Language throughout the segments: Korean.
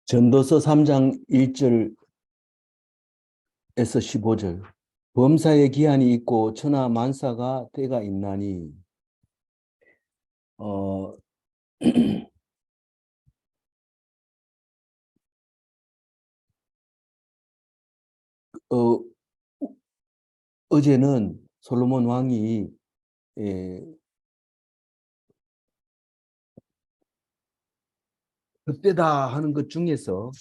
전도서 3장 1절에서 15절. 범사의 기한이 있고 천하 만사가 때가 있나니. 어, 어, 어제는 솔로몬 왕이 헛되다 하는 것 중에서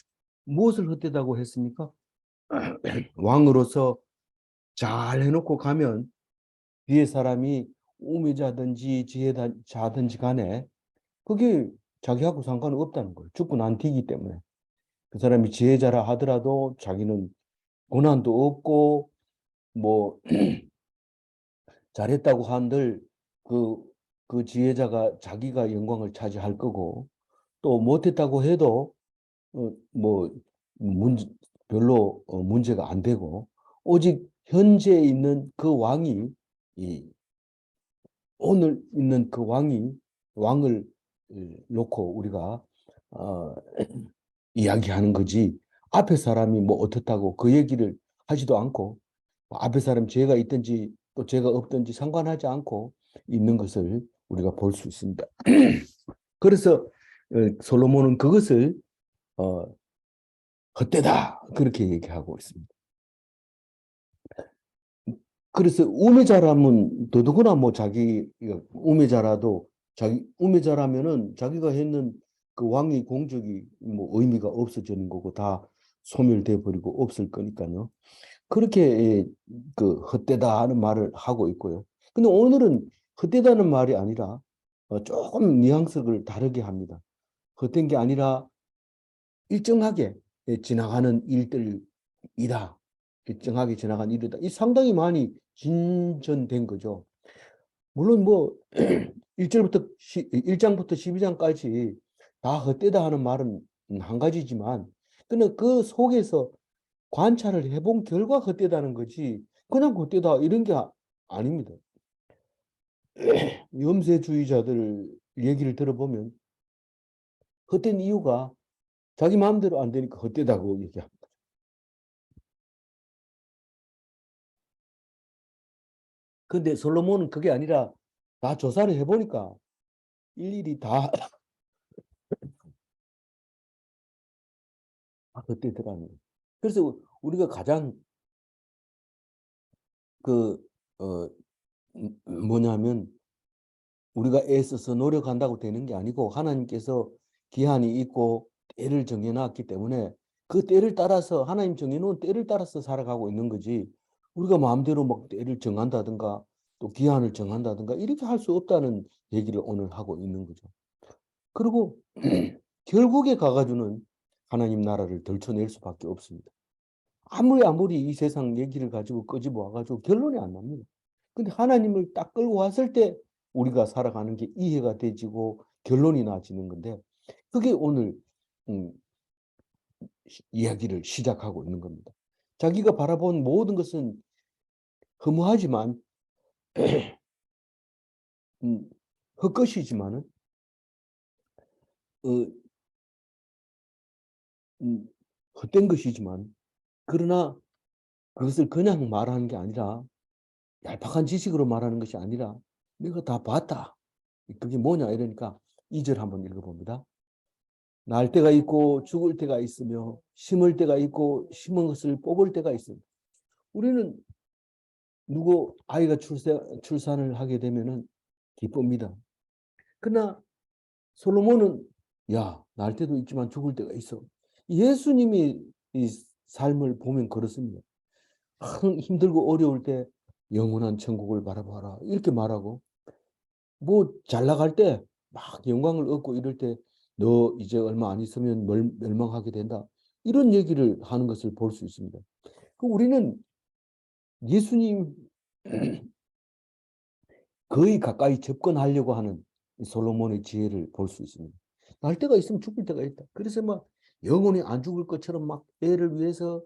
무엇을 헛되다고 했습니까? 왕으로서 잘 해놓고 가면 뒤에 사람이 우매자든지 지혜자든지 간에 그게 자기하고 상관은 없다는 거예요. 죽고 난 뒤이기 때문에. 그 사람이 지혜자라 하더라도 자기는 고난도 없고 뭐 잘했다고 한들 그, 그 지혜자가 자기가 영광을 차지할 거고, 또 못했다고 해도 뭐 별로 문제가 안 되고, 오직 현재 있는 그 왕이 이 오늘 있는 그 왕을 놓고 우리가 어, 이야기하는 거지, 앞에 사람이 뭐 어떻다고 그 얘기를 하지도 않고, 앞에 사람 죄가 있든지 또 죄가 없든지 상관하지 않고 있는 것을 우리가 볼 수 있습니다. 그래서 솔로몬은 그것을 어, 헛되다 그렇게 얘기하고 있습니다. 그래서 우매자라면 더더구나 뭐 자기 우매자라도 자기 우매자라면은 자기가 했는 그 왕의 공적이 뭐 의미가 없어지는 거고 다 소멸돼 버리고 없을 거니까요. 그렇게 그 헛되다 하는 말을 하고 있고요. 근데 오늘은 헛되다는 말이 아니라 조금 뉘앙스를 다르게 합니다. 헛된 게 아니라 일정하게 지나가는 일들이다. 일정하게 지나간 일이다. 이 상당히 많이 진전된 거죠. 물론 뭐 1절부터 1장부터 12장까지 다 헛되다 하는 말은 한 가지지만, 근데 그 속에서 관찰을 해본 결과 헛되다는 거지 그냥 헛되다 이런 게 아닙니다. 염세주의자들 얘기를 들어보면 헛된 이유가 자기 마음대로 안 되니까 헛되다고 얘기합니다. 근데 솔로몬은 그게 아니라 다 조사를 해보니까 일일이 다 헛되더라는 거예요. 그래서 우리가 가장 그 어, 뭐냐면 우리가 애써서 노력한다고 되는 게 아니고 하나님께서 기한이 있고 때를 정해놨기 때문에 그 때를 따라서 하나님 정해놓은 때를 따라서 살아가고 있는 거지, 우리가 마음대로 막 때를 정한다든가 또 기한을 정한다든가 이렇게 할 수 없다는 얘기를 오늘 하고 있는 거죠. 그리고 결국에 가가지고는 하나님 나라를 덜쳐낼 수밖에 없습니다. 아무리 이 세상 얘기를 가지고 끄집어 와가지고 결론이 안 납니다. 근데 하나님을 딱 끌고 왔을 때 우리가 살아가는 게 이해가 되지고 결론이 나지는 건데, 그게 오늘 음, 이야기를 시작하고 있는 겁니다. 자기가 바라본 모든 것은 허무하지만 헛것이지만은 어, 헛된 것이지만, 그러나 그것을 그냥 말하는 게 아니라, 얄팍한 지식으로 말하는 것이 아니라 내가 다 봤다. 그게 뭐냐 이러니까 2절 한번 읽어봅니다. 날 때가 있고 죽을 때가 있으며 심을 때가 있고 심은 것을 뽑을 때가 있습니다. 우리는 누구 아이가 출산을 하게 되면은 기쁩니다. 그러나 솔로몬은 날 때도 있지만 죽을 때가 있어. 예수님이 이 삶을 보면 그렇습니다. 힘들고 어려울 때 영원한 천국을 바라봐라 이렇게 말하고, 뭐 잘 나갈 때 막 영광을 얻고 이럴 때 너 이제 얼마 안 있으면 멸망하게 된다 이런 얘기를 하는 것을 볼 수 있습니다. 그 우리는 예수님 거의 가까이 접근하려고 하는 솔로몬의 지혜를 볼 수 있습니다. 날 때가 있으면 죽을 때가 있다. 그래서 막 영원히 안 죽을 것처럼 막 애를 위해서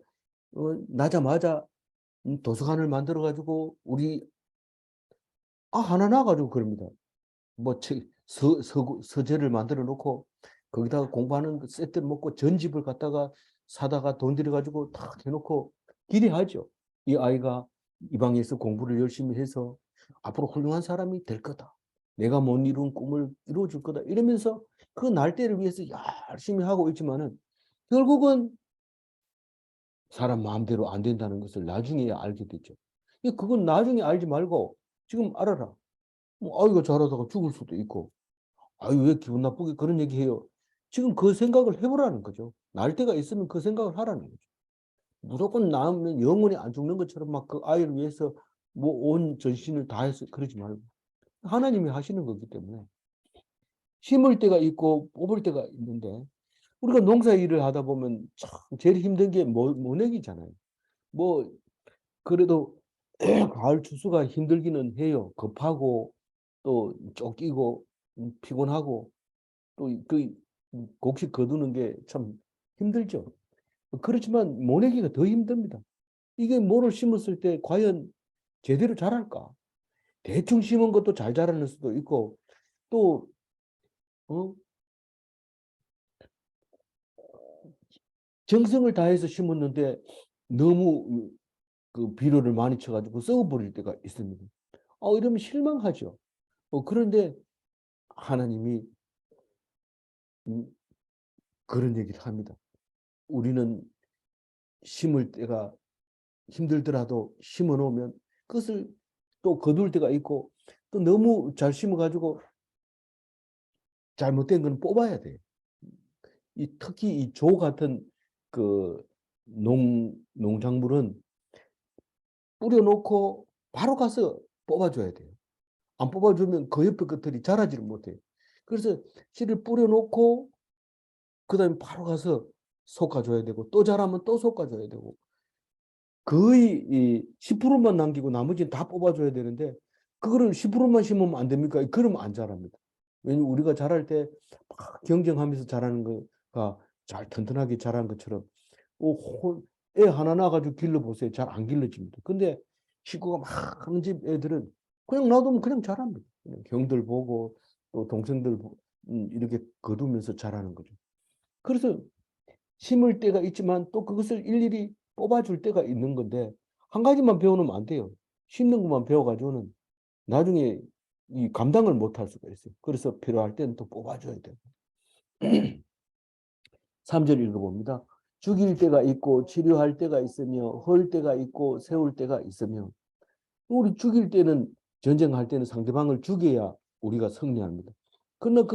나자마자 도서관을 만들어 가지고 우리 하나 나가지고 그럽니다. 뭐 서재를 만들어 놓고 거기다가 공부하는 세트를 먹고 전집을 갖다가 사다가 돈 들여가지고 탁 해놓고 기대하죠. 이 아이가 이 방에서 공부를 열심히 해서 앞으로 훌륭한 사람이 될 거다. 내가 못 이룬 꿈을 이루어줄 거다. 이러면서 그 날때를 위해서 열심히 하고 있지만은 결국은 사람 마음대로 안 된다는 것을 나중에 알게 되죠. 그건 나중에 알지 말고 지금 알아라. 뭐 아이가 잘하다가 죽을 수도 있고, 아유 왜 기분 나쁘게 그런 얘기해요. 지금 그 생각을 해보라는 거죠. 날 때가 있으면 그 생각을 하라는 거죠. 무조건 나으면 영원히 안 죽는 것처럼 막 그 아이를 위해서 뭐 온 전신을 다해서 그러지 말고 하나님이 하시는 거기 때문에 심을 때가 있고 뽑을 때가 있는데 우리가 농사 일을 하다 보면 참 제일 힘든 게 모내기잖아요. 뭐 그래도 가을 추수가 힘들기는 해요. 급하고 또 쫓기고 피곤하고 또 그 곡식 거두는 게 참 힘들죠. 그렇지만 모내기가 더 힘듭니다. 이게 뭐를 심었을 때 과연 제대로 자랄까? 대충 심은 것도 잘 자라는 수도 있고 또 어? 정성을 다해서 심었는데 너무 그 비료를 많이 쳐가지고 썩어버릴 때가 있습니다. 이러면 실망하죠. 그런데 하나님이 음, 그런 얘기를 합니다. 우리는 심을 때가 힘들더라도 심어 놓으면 그것을 또 거둘 때가 있고 또 너무 잘 심어가지고 잘못된 건 뽑아야 돼요. 특히 이 조 같은 그 농작물은 뿌려놓고 바로 가서 뽑아줘야 돼요. 안 뽑아주면 그 옆에 것들이 자라지를 못해요. 그래서 씨를 뿌려놓고 그다음에 바로 가서 솎아줘야 되고 또 자라면 또 솎아줘야 되고 거의 이 10%만 남기고 나머지는 다 뽑아줘야 되는데 그거를 10%만 심으면 안 됩니까? 그러면 안 자랍니다. 왜냐면 우리가 자랄 때 막 경쟁하면서 자라는 거가 잘 튼튼하게 자란 것처럼 애 하나 낳아가지고 길러보세요. 잘 안 길러집니다. 근데 식구가 막 하는 집 애들은 그냥 놔두면 그냥 자랍니다. 그냥 형들 보고 또 동생들 이렇게 거두면서 자라는 거죠. 그래서 심을 때가 있지만 또 그것을 일일이 뽑아줄 때가 있는 건데 한 가지만 배워놓으면 안 돼요. 심는 것만 배워가지고는 나중에 이 감당을 못할 수가 있어요. 그래서 필요할 때는 또 뽑아줘야 돼요. 3절 읽어봅니다. 죽일 때가 있고 치료할 때가 있으며 헐 때가 있고 세울 때가 있으며 우리 죽일 때는 전쟁할 때는 상대방을 죽여야 우리가 승리합니다. 그러나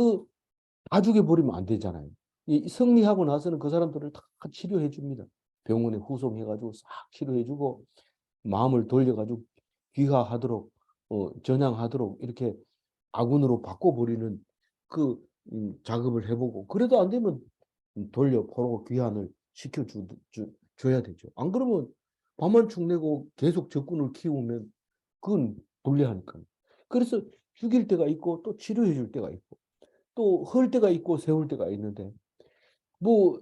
다 죽여버리면 안 되잖아요. 승리하고 나서는 그 사람들을 다 치료해 줍니다. 병원에 후송해가지고 싹 치료해주고 마음을 돌려가지고 귀화하도록 전향하도록 이렇게 아군으로 바꿔버리는 그 작업을 해보고 그래도 안 되면 돌려 포로 귀환을 시켜줘야 되죠. 안 그러면 밥만 축내고 계속 적군을 키우면 그건 불리하니까. 그래서 죽일 때가 있고 또 치료해 줄 때가 있고 또 헐 때가 있고 세울 때가 있는데 뭐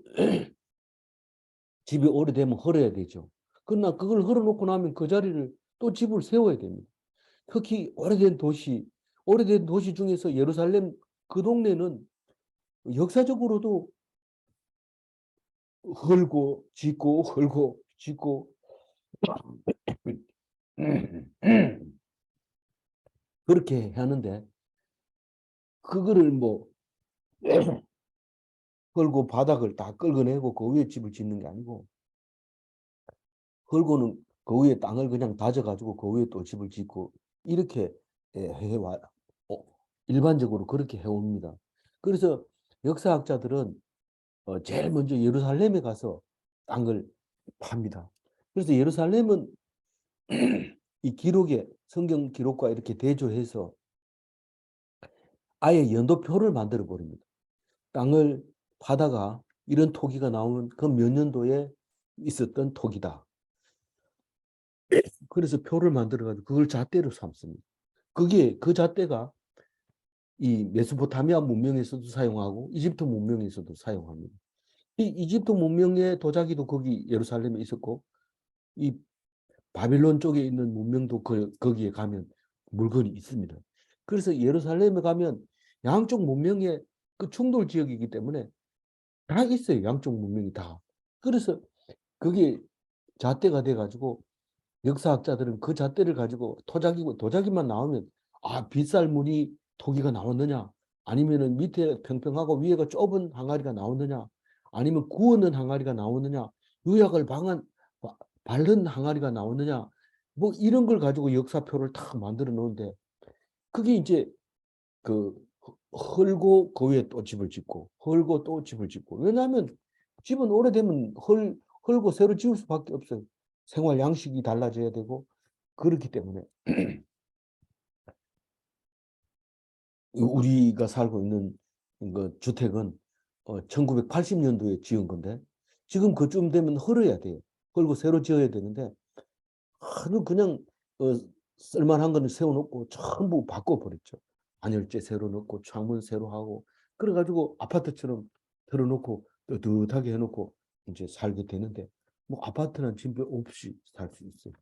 집이 오래되면 헐어야 되죠. 그러나 그걸 헐어놓고 나면 그 자리를 또 집을 세워야 됩니다. 특히 오래된 도시 중에서 예루살렘 그 동네는 역사적으로도 헐고 짓고 헐고 짓고 그렇게 하는데 그거를 뭐 헐고 바닥을 다 끌어내고 그 위에 집을 짓는 게 아니고 헐고는 그 위에 땅을 그냥 다져가지고 그 위에 또 집을 짓고 이렇게 해와 일반적으로 그렇게 해옵니다. 그래서 역사학자들은 제일 먼저 예루살렘에 가서 땅을 팝니다. 그래서 예루살렘은 이 기록에 성경 기록과 이렇게 대조해서 아예 연도표를 만들어 버립니다. 땅을 파다가 이런 토기가 나오면 그 몇 년도에 있었던 토기다. 그래서 표를 만들어 가지고 그걸 잣대로 삼습니다. 그 잣대가 이 메소포타미아 문명에서도 사용하고 이집트 문명에서도 사용합니다. 이 이집트 문명의 도자기도 거기 예루살렘에 있었고 이 바빌론 쪽에 있는 문명도 거기에 가면 물건이 있습니다. 그래서 예루살렘에 가면 양쪽 문명의 그 충돌 지역이기 때문에 다 있어요. 양쪽 문명이 다. 그래서 그게 잣대가 돼가지고 역사학자들은 그 잣대를 가지고 토작이고 도자기만 나오면 아 빗살무늬 토기가 나왔느냐 아니면은 밑에 평평하고 위에가 좁은 항아리가 나왔느냐 아니면 구워놓은 항아리가 나왔느냐 유약을 바른 항아리가 나왔느냐 뭐 이런 걸 가지고 역사표를 탁 만들어 놓은데 그게 이제 그 헐고 그 위에 또 집을 짓고 헐고 또 집을 짓고 왜냐하면 집은 오래되면 헐고 새로 지을 수밖에 없어요. 생활 양식이 달라져야 되고 그렇기 때문에 우리가 살고 있는 그 주택은 1980년도에 지은 건데 지금 그쯤 되면 헐어야 돼요. 헐고 새로 지어야 되는데 그냥 쓸만한 거는 세워놓고 전부 바꿔버렸죠. 안열재 새로 넣고 창문 새로 하고 그래가지고 아파트처럼 들어놓고 뜨뜻하게 해놓고 이제 살게 되는데 뭐 아파트는 진짜 없이 살 수 있어요.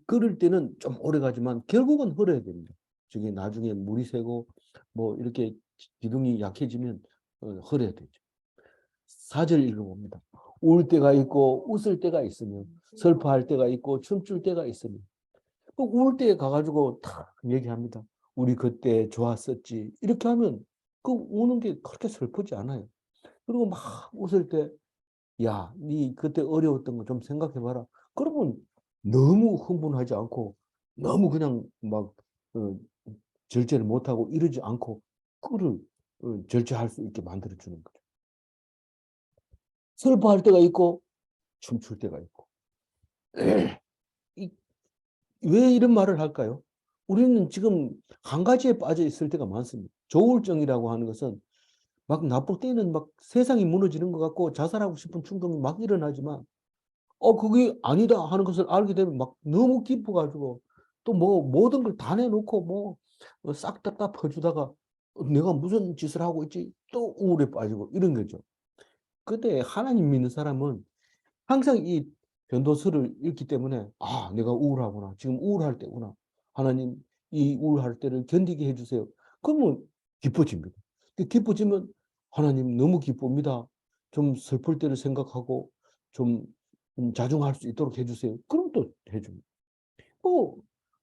그럴 때는 좀 오래 가지만 결국은 헐어야 됩니다. 저게 나중에 물이 새고 뭐 이렇게 기둥이 약해지면 헐어야 되죠. 사절 읽어봅니다. 울 때가 있고 웃을 때가 있으면 슬퍼할 때가 있고 춤출 때가 있으면 울 때 가가지고 탁 얘기합니다. 우리 그때 좋았었지. 이렇게 하면 그 우는 게 그렇게 슬프지 않아요. 그리고 막 웃을 때, 야, 니 그때 어려웠던 거 좀 생각해봐라. 그러면 너무 흥분하지 않고 너무 그냥 막 절제를 못하고 이러지 않고 그를 절제할 수 있게 만들어주는 거죠. 슬퍼할 때가 있고 춤출 때가 있고. 왜 이런 말을 할까요? 우리는 지금 한 가지에 빠져 있을 때가 많습니다. 조울증이라고 하는 것은 막 나쁠 때는 막 세상이 무너지는 것 같고 자살하고 싶은 충동이 막 일어나지만 그게 아니다 하는 것을 알게 되면 막 너무 기뻐가지고 또 뭐 모든 걸 다 내놓고 뭐 싹 다 퍼주다가 내가 무슨 짓을 하고 있지 또 우울에 빠지고 이런 거죠. 그때 하나님 믿는 사람은 항상 이 변도서를 읽기 때문에 아 내가 우울하구나 지금 우울할 때구나 하나님 이 우울할 때를 견디게 해주세요. 그러면 기뻐집니다. 기뻐지면 하나님 너무 기쁩니다. 좀 슬플 때를 생각하고 좀 자중할 수 있도록 해주세요. 그럼 또 해줍니다. 또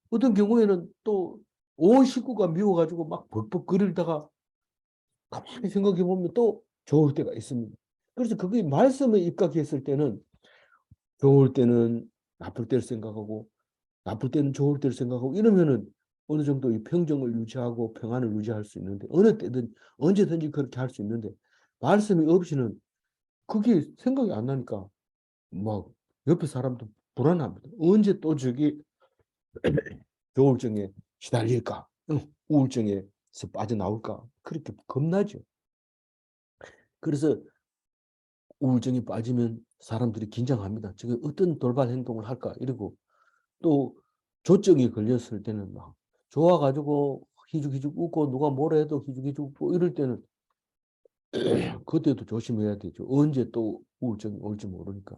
어떤 경우에는 또 온 식구가 미워가지고 막 벅벅 거리다가 가만히 생각해 보면 또 좋을 때가 있습니다. 그래서 그게 말씀에 입각했을 때는 좋을 때는 나쁠 때를 생각하고 나쁠 때는 좋을 때를 생각하고 이러면은 어느 정도 이 평정을 유지하고 평안을 유지할 수 있는데 어느 때든 언제든지 그렇게 할 수 있는데 말씀이 없이는 그게 생각이 안 나니까 막 옆에 사람도 불안합니다. 언제 또 저기 조울증에 시달릴까? 우울증에서 빠져나올까? 그렇게 겁나죠. 그래서 우울증이 빠지면 사람들이 긴장합니다. 지금 어떤 돌발 행동을 할까? 이러고 또 조증이 걸렸을 때는 막 좋아가지고 희죽희죽 웃고 누가 뭐라 해도 희죽희죽 웃고 이럴 때는 그때도 조심해야 되죠. 언제 또 우울증이 올지 모르니까.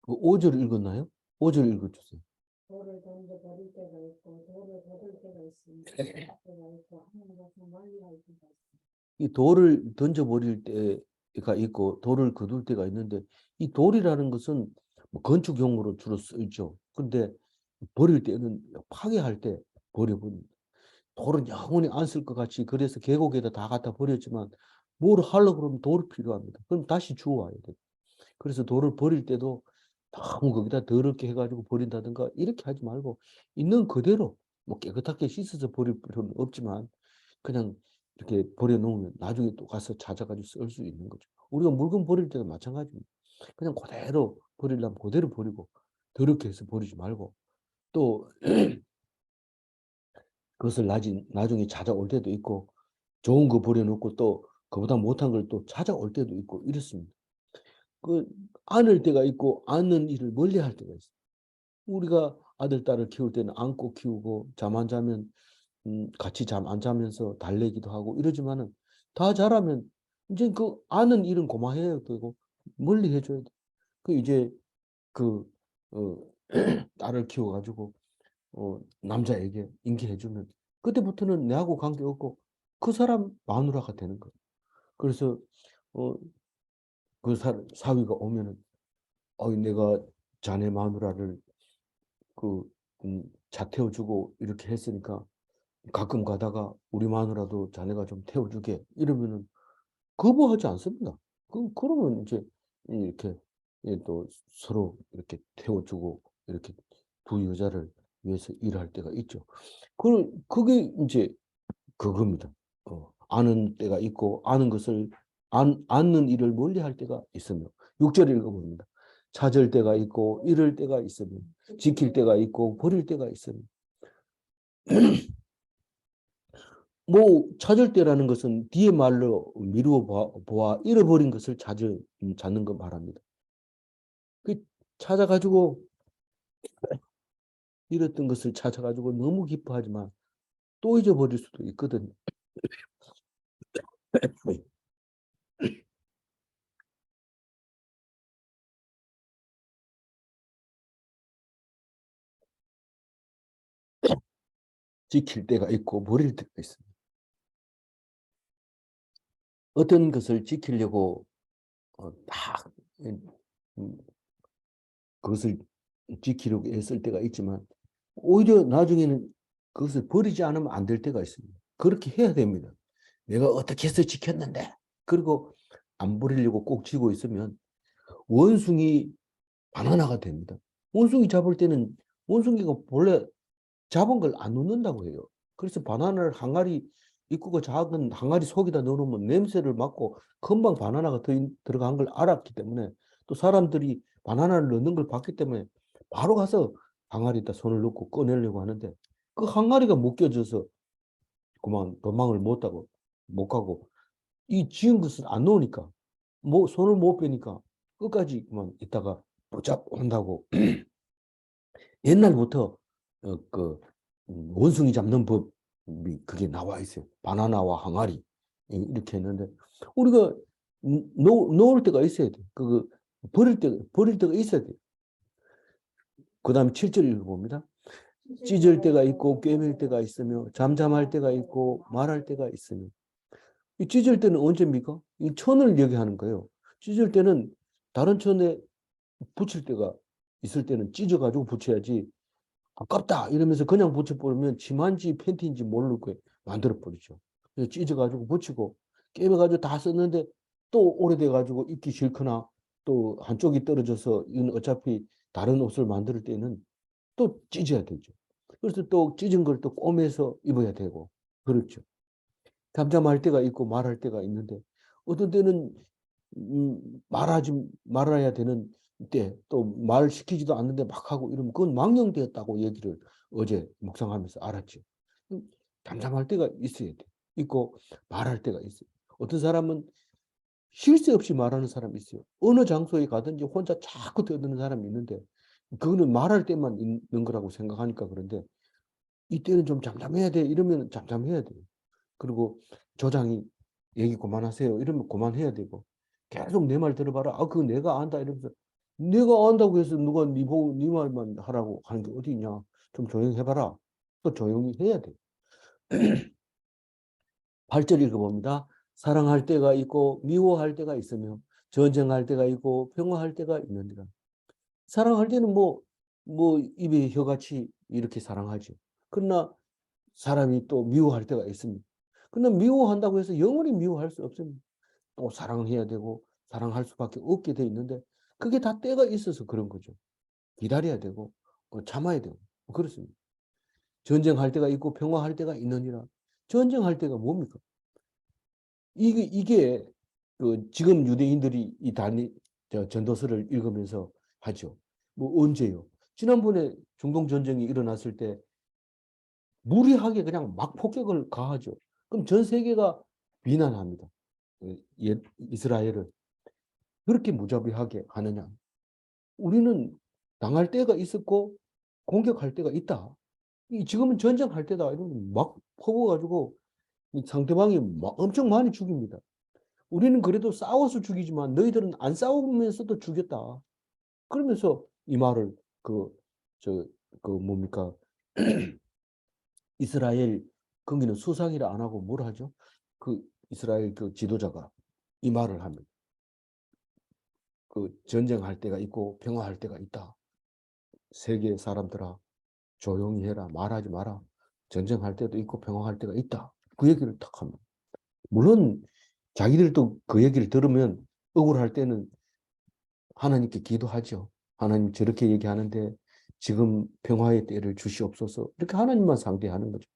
그 5절 읽었나요? 5절 읽어주세요. 돌을 던져버릴 때가 있고 돌을 거둘 때가 있습니다. 때가 있고 하는 것을 멀리할 때가 있습니다. 이 돌을 던져버릴 때가 있고 돌을 거둘 때가 있는데 이 돌이라는 것은 뭐 건축용으로 주로 쓰이죠. 근데 버릴 때는 파괴할 때 버려버립니다. 돌은 영원히 안 쓸 것 같이 그래서 계곡에다 다 갖다 버렸지만 뭘 하려고 그러면 돌이 필요합니다. 그럼 다시 주워와야 돼요. 그래서 돌을 버릴 때도 너무 거기다 더럽게 해가지고 버린다든가 이렇게 하지 말고 있는 그대로 뭐 깨끗하게 씻어서 버릴 필요는 없지만 그냥 이렇게 버려놓으면 나중에 또 가서 찾아가지고 쓸 수 있는 거죠. 우리가 물건 버릴 때도 마찬가지입니다. 그냥 그대로 버리려면 그대로 버리고 더럽게 해서 버리지 말고 또 그것을 나중에 찾아올 때도 있고 좋은 거 버려놓고 또 그보다 못한 걸 또 찾아올 때도 있고 이렇습니다. 그 안을 때가 있고 안는 일을 멀리 할 때가 있어요. 우리가 아들, 딸을 키울 때는 안고 키우고 잠 안 자면 같이 잠 안 자면서 달래기도 하고 이러지만은 다 자라면 이제 그 아는 일은 고마해야 되고 멀리 해줘야 돼. 그 이제 그 어, 딸을 키워가지고 남자에게 인계해주면 그때부터는 내하고 관계없고 그 사람 마누라가 되는 거예요. 그래서 어, 그 사위가 오면은 내가 자네 마누라를 그 차 태워주고 이렇게 했으니까 가끔 가다가 우리 마누라도 자네가 좀 태워주게 이러면은 거부하지 않습니다. 그러면 이제 이렇게 또 서로 이렇게 태워주고 이렇게 두 여자를 위해서 일할 때가 있죠. 그게 이제 그겁니다. 아는 때가 있고 아는 것을 않는 일을 멀리 할 때가 있으며 6절 읽어봅니다. 찾을 때가 있고 잃을 때가 있으며 지킬 때가 있고 버릴 때가 있으며 뭐 찾을 때라는 것은 뒤에 말로 미루어 보아 잃어버린 것을 찾는 거 말합니다. 그 찾아가지고 잃었던 것을 찾아가지고 너무 기뻐하지만 또 잊어버릴 수도 있거든요. 지킬 때가 있고 버릴 때가 있습니다. 어떤 것을 지키려고 딱 그것을 지키려고 애쓸 때가 있지만 오히려 나중에는 그것을 버리지 않으면 안 될 때가 있습니다. 그렇게 해야 됩니다. 내가 어떻게 해서 지켰는데 그리고 안 버리려고 꼭 쥐고 있으면 원숭이 바나나가 됩니다. 원숭이 잡을 때는 원숭이가 본래 잡은 걸 안 놓는다고 해요. 그래서 바나나를 항아리 입구가 작은 항아리 속에다 넣어놓으면 냄새를 맡고 금방 바나나가 들어간 걸 알았기 때문에 또 사람들이 바나나를 넣는 걸 봤기 때문에 바로 가서 항아리에다 손을 넣고 꺼내려고 하는데 그 항아리가 묶여져서 그만 도망을 못 가고 이 지은 것을 안 놓으니까 뭐 손을 못 빼니까 끝까지 그만 있다가 붙잡는다고 옛날부터 그 원숭이 잡는 법이 그게 나와 있어요. 바나나와 항아리 이렇게 했는데 우리가 놓을 때가 있어야 돼. 버릴 때가 있어야 돼. 그다음에 7절 읽어봅니다. 찢을 때가 있고 꿰맬 때가 있으며 잠잠할 때가 있고 말할 때가 있으며 이 찢을 때는 언제입니까? 이 천을 얘기하는 거예요. 찢을 때는 다른 천에 붙일 때가 있을 때는 찢어가지고 붙여야지 아깝다 이러면서 그냥 붙여버리면 치마인지 팬티인지 모를 거예요. 만들어버리죠. 그래서 찢어가지고 붙이고 깨매가지고 다 썼는데 또 오래돼가지고 입기 싫거나 또 한쪽이 떨어져서 이건 어차피 다른 옷을 만들 때는 또 찢어야 되죠. 그래서 또 찢은 걸 또 꼬매서 입어야 되고 그렇죠. 잠잠할 때가 있고 말할 때가 있는데 어떤 때는 말하지 말아야 되는 때 또 말 시키지도 않는데 막 하고 이러면 그건 망령되었다고 얘기를 어제 묵상하면서 알았죠. 잠잠할 때가 있어야 돼. 있고 말할 때가 있어요. 어떤 사람은 쉴 새 없이 말하는 사람이 있어요. 어느 장소에 가든지 혼자 자꾸 떠드는 사람이 있는데 그거는 말할 때만 있는 거라고 생각하니까 그런데 이때는 좀 잠잠해야 돼. 이러면 잠잠해야 돼요. 그리고 조장이 얘기 그만하세요. 이러면 그만해야 되고 계속 내 말 들어봐라. 그거 내가 안다. 이러면서 내가 안다고 해서 누가 네 보고 네 말만 하라고 하는 게 어디 있냐. 좀 조용히 해봐라. 또 조용히 해야 돼. 8절 읽어봅니다. 사랑할 때가 있고 미워할 때가 있으며 전쟁할 때가 있고 평화할 때가 있느니라. 사랑할 때는 뭐 입에 혀같이 이렇게 사랑하죠. 그러나 사람이 또 미워할 때가 있습니다. 그러나 미워한다고 해서 영원히 미워할 수 없습니다. 또 사랑해야 되고 사랑할 수밖에 없게 돼 있는데 그게 다 때가 있어서 그런 거죠. 기다려야 되고 참아야 되고 그렇습니다. 전쟁할 때가 있고 평화할 때가 있느니라. 전쟁할 때가 뭡니까? 이게 그 지금 유대인들이 이 전도서를 읽으면서 하죠. 뭐 언제요? 지난번에 중동 전쟁이 일어났을 때 무리하게 그냥 막 폭격을 가하죠. 그럼 전 세계가 비난합니다. 이스라엘을 그렇게 무자비하게 하느냐? 우리는 당할 때가 있었고 공격할 때가 있다. 지금은 전쟁할 때다. 이러면 막 퍼부어가지고 상대방이 엄청 많이 죽입니다. 우리는 그래도 싸워서 죽이지만 너희들은 안 싸우면서도 죽였다. 그러면서 이 말을 뭡니까? 이스라엘 거기는 수상이라 안 하고 뭘 하죠? 그 이스라엘 그 지도자가 이 말을 하면 그 전쟁할 때가 있고 평화할 때가 있다. 세계 사람들아 조용히 해라. 말하지 마라. 전쟁할 때도 있고 평화할 때가 있다. 그 얘기를 딱 합니다. 물론 자기들도 그 얘기를 들으면 억울할 때는 하나님께 기도하죠. 하나님 저렇게 얘기하는데 지금 평화의 때를 주시옵소서. 이렇게 하나님만 상대하는 거죠.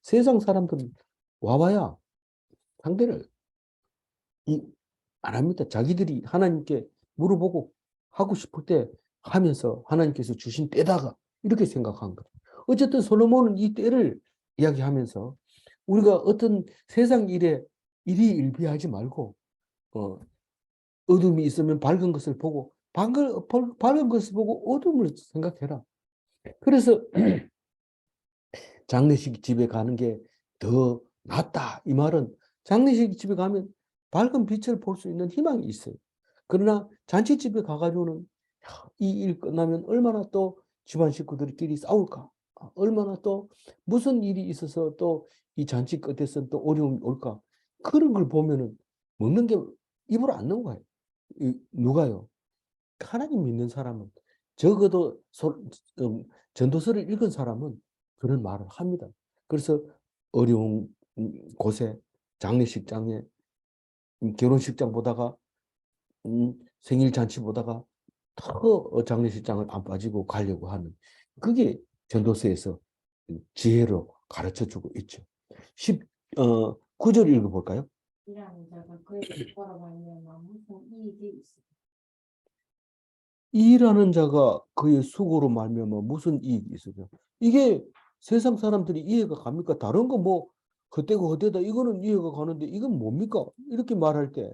세상 사람들은 와봐야 상대를 안 합니다. 자기들이 하나님께 물어보고 하고 싶을 때 하면서 하나님께서 주신 때다가 이렇게 생각한 거죠. 어쨌든 솔로몬은 이 때를 이야기하면서 우리가 어떤 세상 일에 일희일비하지 말고 어둠이 있으면 밝은 것을 보고 밝은 것을 보고 어둠을 생각해라. 그래서 장례식 집에 가는 게 더 낫다. 이 말은 장례식 집에 가면 밝은 빛을 볼 수 있는 희망이 있어요. 그러나 잔치집에 가가지고는 이 일 끝나면 얼마나 또 집안 식구들끼리 싸울까? 얼마나 또 무슨 일이 있어서 또 이 잔치 끝에서 또 어려움이 올까? 그런 걸 보면은 먹는 게 입으로 안 넘어가요. 누가요? 하나님 믿는 사람은 적어도 전도서를 읽은 사람은 그런 말을 합니다. 그래서 어려운 곳에 장례식장에 결혼식장 보다가 생일 잔치 보다가 더 장례식장을 안 빠지고 가려고 하는 그게 전도서에서 지혜로 가르쳐주고 있죠. 9절 읽어볼까요? 일하는 자가 그의 수고로 말미암아 무슨 이익이 있으며 일하는 자가 그의 수고로 말미암아 무슨 이익이 있으며 이게 세상 사람들이 이해가 갑니까? 다른 거 뭐 헛되고 헛되다 이거는 이해가 가는데 이건 뭡니까? 이렇게 말할 때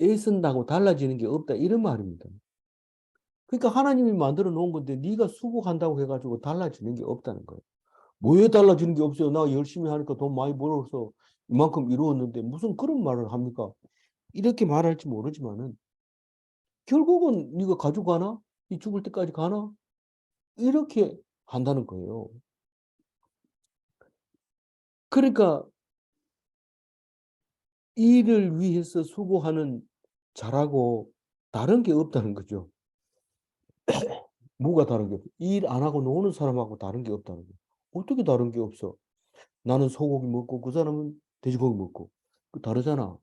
애쓴다고 달라지는 게 없다 이런 말입니다. 그러니까 하나님이 만들어 놓은 건데 네가 수고한다고 해가지고 달라지는 게 없다는 거예요. 뭐에 달라지는 게 없어요. 나 열심히 하니까 돈 많이 벌어서 이만큼 이루었는데 무슨 그런 말을 합니까? 이렇게 말할지 모르지만은 결국은 네가 가지고 가나? 이 죽을 때까지 가나? 이렇게 한다는 거예요. 그러니까 일을 위해서 수고하는 자라고 다른 게 없다는 거죠. 뭐가 다른 게 없어? 일 안 하고 노는 사람하고 다른 게 없다는 거예요. 어떻게 다른 게 없어? 나는 소고기 먹고 그 사람은 돼지고기 먹고 그 다르잖아.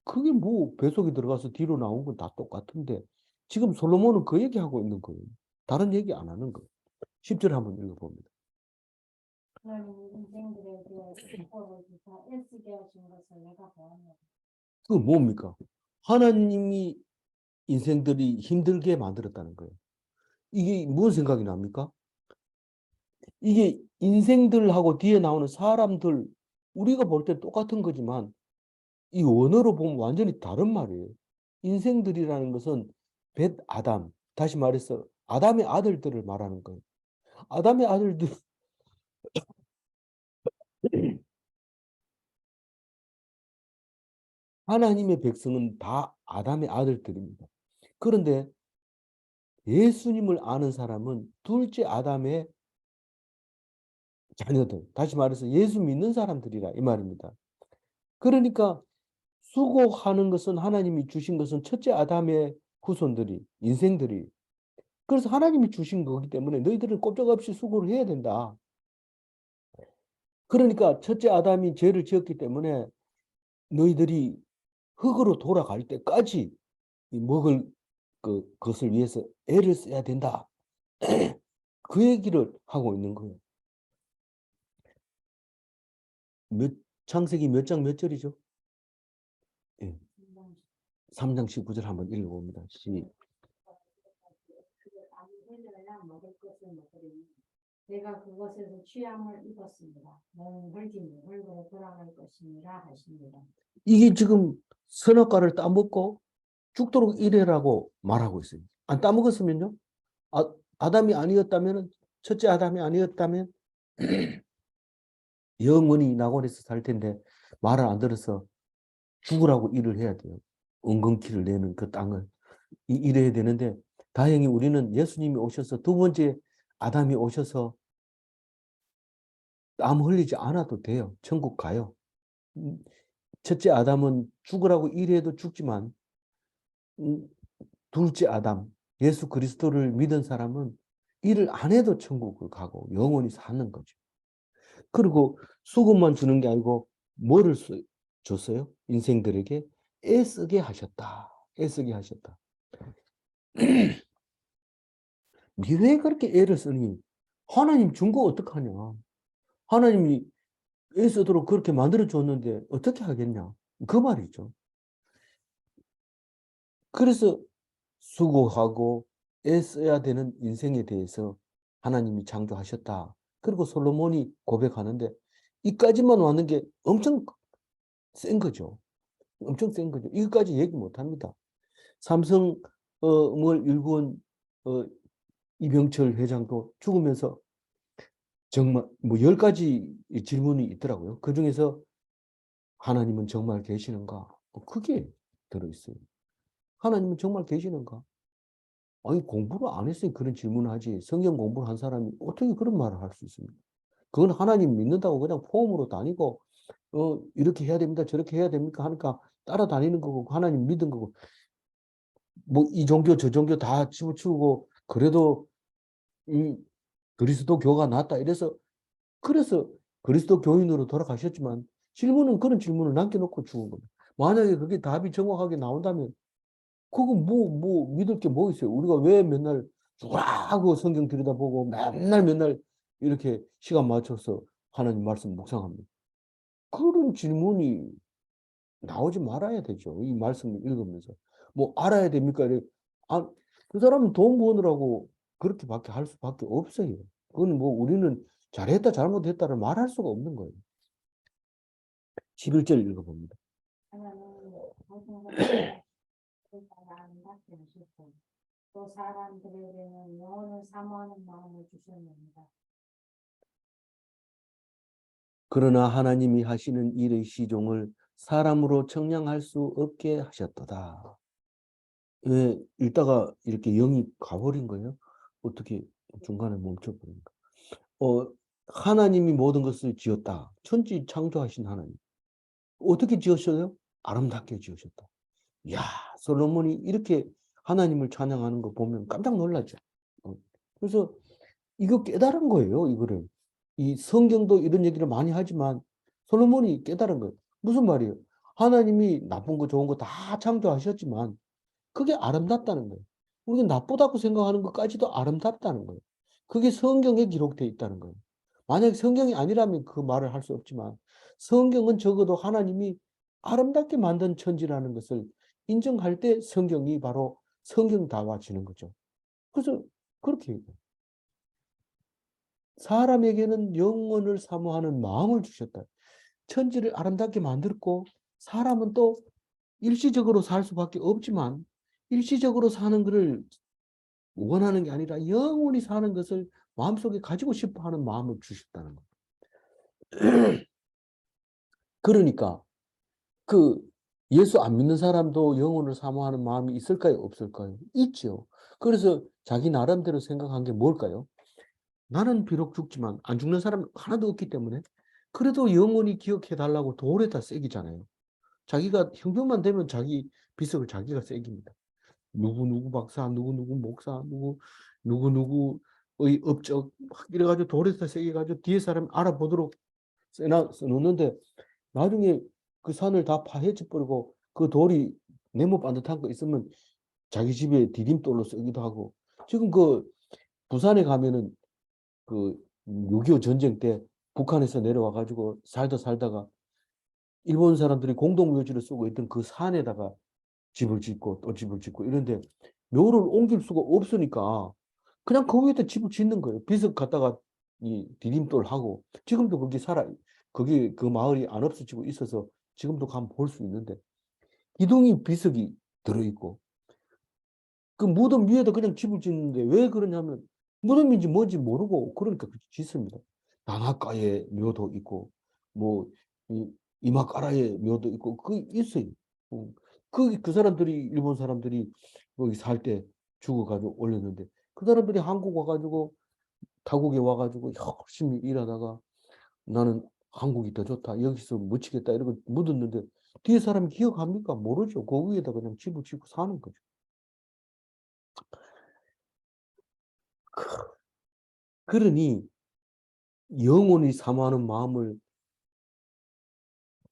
그게 뭐 뱃속에 들어가서 뒤로 나온 건 다 똑같은데 지금 솔로몬은 그 얘기하고 있는 거예요. 다른 얘기 안 하는 거예요. 10절 한번 읽어봅니다. 하나님 인생들에 대해 수고를 주사 애쓰게 하신 것을 내가 보았노라. 그 뭡니까? 하나님이 인생들이 힘들게 만들었다는 거예요. 이게 무슨 생각이 납니까? 이게 인생들하고 뒤에 나오는 사람들 우리가 볼 때 똑같은 거지만 이 원어로 보면 완전히 다른 말이에요. 인생들이라는 것은 벳 아담, 다시 말해서 아담의 아들들을 말하는 거예요. 아담의 아들들 하나님의 백성은 다 아담의 아들들입니다. 그런데 예수님을 아는 사람은 둘째 아담의 자녀들, 다시 말해서 예수 믿는 사람들이라 이 말입니다. 그러니까 수고하는 것은 하나님이 주신 것은 첫째 아담의 후손들이, 인생들이. 그래서 하나님이 주신 거기 때문에 너희들은 꼼짝없이 수고를 해야 된다. 그러니까 첫째 아담이 죄를 지었기 때문에 너희들이 흙으로 돌아갈 때까지 먹을 그것을 위해서 애를 써야 된다. 그 얘기를 하고 있는 거예요. 창세기 몇 장 몇 절이죠? 예. 3장 19절 한번 읽어봅니다. 먹을 것을 먹으리니 내가 그것에서 취함을 입었습니다. 몸은 헐긴 흙으로 돌아갈 것이니라 하십니다. 이게 지금 선악과를 따먹고 죽도록 이래라고 말하고 있어요. 안 따먹었으면요? 아담이 아니었다면, 첫째 아담이 아니었다면 영원히 낙원에서 살 텐데 말을 안 들어서 죽으라고 일을 해야 돼요. 엉겅퀴를 내는 그 땅을. 이래야 되는데 다행히 우리는 예수님이 오셔서 두 번째 아담이 오셔서 땀 흘리지 않아도 돼요. 천국 가요. 첫째 아담은 죽으라고 일해도 죽지만 음, 둘째 아담, 예수 그리스도를 믿은 사람은 일을 안 해도 천국을 가고 영원히 사는 거죠. 그리고 수급만 주는 게 아니고 뭐를 줬어요? 인생들에게 애쓰게 하셨다. 애쓰게 하셨다. 니 왜 그렇게 애를 쓰니? 하나님 준 거 어떡하냐? 하나님이 애쓰도록 그렇게 만들어 줬는데 어떻게 하겠냐? 그 말이죠. 그래서 수고하고 애써야 되는 인생에 대해서 하나님이 창조하셨다. 그리고 솔로몬이 고백하는데 이까지만 왔는 게 엄청 센 거죠. 엄청 센 거죠. 이것까지 얘기 못 합니다. 삼성을 일구한 이병철 회장도 죽으면서 정말 뭐 10가지 질문이 있더라고요. 그중에서 하나님은 정말 계시는가? 그게 들어있어요. 하나님은 정말 계시는가? 아니, 공부를 안 했으니 그런 질문을 하지. 성경 공부를 한 사람이 어떻게 그런 말을 할 수 있습니까? 그건 하나님 믿는다고 그냥 폼으로 다니고, 이렇게 해야 됩니다. 저렇게 해야 됩니까? 하니까 따라다니는 거고, 하나님 믿은 거고, 뭐, 이 종교, 저 종교 다 집어치우고, 그래도 이 그리스도 교가 낫다. 그래서 그리스도 교인으로 돌아가셨지만, 그런 질문을 남겨놓고 죽은 겁니다. 만약에 그게 답이 정확하게 나온다면, 그거 믿을 게 뭐 있어요? 우리가 왜 맨날 쫙하고 성경 들여다보고 맨날 이렇게 시간 맞춰서 하나님 말씀 묵상합니다. 그런 질문이 나오지 말아야 되죠. 이 말씀을 읽으면서. 뭐 알아야 됩니까? 아, 그 사람은 돈 버느라고 그렇게밖에 할 수밖에 없어요. 그건 뭐 우리는 잘했다 잘못했다를 말할 수가 없는 거예요. 11절 읽어봅니다. 하나는 모든 것을 아름답게 하셨고 또 사람들에게는 영혼을 사모하는 마음을 주셨습니다. 그러나 하나님이 하시는 일의 시종을 사람으로 측량할 수 없게 하셨도다. 왜 읽다가 이렇게 영이 가버린 거예요? 어떻게 중간에 멈춰버린가? 하나님이 모든 것을 지었다. 천지 창조하신 하나님. 어떻게 지으셨어요? 아름답게 지으셨다. 이야, 솔로몬이 이렇게 하나님을 찬양하는 거 보면 깜짝 놀라죠. 어, 그래서 이거 깨달은 거예요, 이거를. 이 성경도 이런 얘기를 많이 하지만 솔로몬이 깨달은 거예요. 무슨 말이에요? 하나님이 나쁜 거 좋은 거 다 창조하셨지만 그게 아름답다는 거예요. 우리가 나쁘다고 생각하는 것까지도 아름답다는 거예요. 그게 성경에 기록되어 있다는 거예요. 만약 성경이 아니라면 그 말을 할 수 없지만 성경은 적어도 하나님이 아름답게 만든 천지라는 것을 인정할 때 성경이 바로 성경다워지는 거죠. 그래서 그렇게 얘기해요. 사람에게는 영혼을 사모하는 마음을 주셨다. 천지를 아름답게 만들었고 사람은 또 일시적으로 살 수밖에 없지만 일시적으로 사는 것을 원하는 게 아니라 영원히 사는 것을 마음속에 가지고 싶어 하는 마음을 주셨다는 겁니다. 그러니까 그 예수 안 믿는 사람도 영혼을 사모하는 마음이 있을까요? 없을까요? 있죠. 그래서 자기 나름대로 생각한 게 뭘까요? 나는 비록 죽지만 안 죽는 사람 하나도 없기 때문에 그래도 영원히 기억해 달라고 돌에다 새기잖아요. 자기가 형편만 되면 자기 비석을 자기가 새깁니다. 누구 박사, 누구 목사, 누구의 업적 막 이래가지고 돌에다 새겨가지고 뒤에 사람 알아보도록 써놓는데 나중에 그 산을 다 파헤쳐 버리고 그 돌이 네모 반듯한 거 있으면 자기 집에 디딤돌로 쓰기도 하고 지금 그 부산에 가면은 그 6.25 전쟁 때 북한에서 내려와 가지고 살다가 일본 사람들이 공동묘지를 쓰고 있던 그 산에다가 집을 짓고 또 집을 짓고 이런데 묘를 옮길 수가 없으니까 그냥 그 위에다 집을 짓는 거예요. 비석 갖다가 이 디딤돌 하고 지금도 거기 그 마을이 안 없어지고 있어서 지금도 가면 볼 수 있는데 기둥이 비석이 들어있고 그 무덤 위에다 그냥 집을 짓는데 왜 그러냐면 무덤인지 뭔지 모르고 그러니까 짓습니다. 단아가에 묘도 있고 뭐 이마가라에 묘도 있고 그 있어요. 그 사람들이 일본 사람들이 거기 살 때 죽어가지고 올렸는데 그 사람들이 한국 와가지고 타국에 와가지고 열심히 일하다가 나는 한국이 더 좋다. 여기서 묻히겠다. 이러고 묻었는데 뒤에 사람이 기억합니까? 모르죠. 그 위에다 그냥 집을 짓고 사는 거죠. 그러니 영원히 사모하는 마음을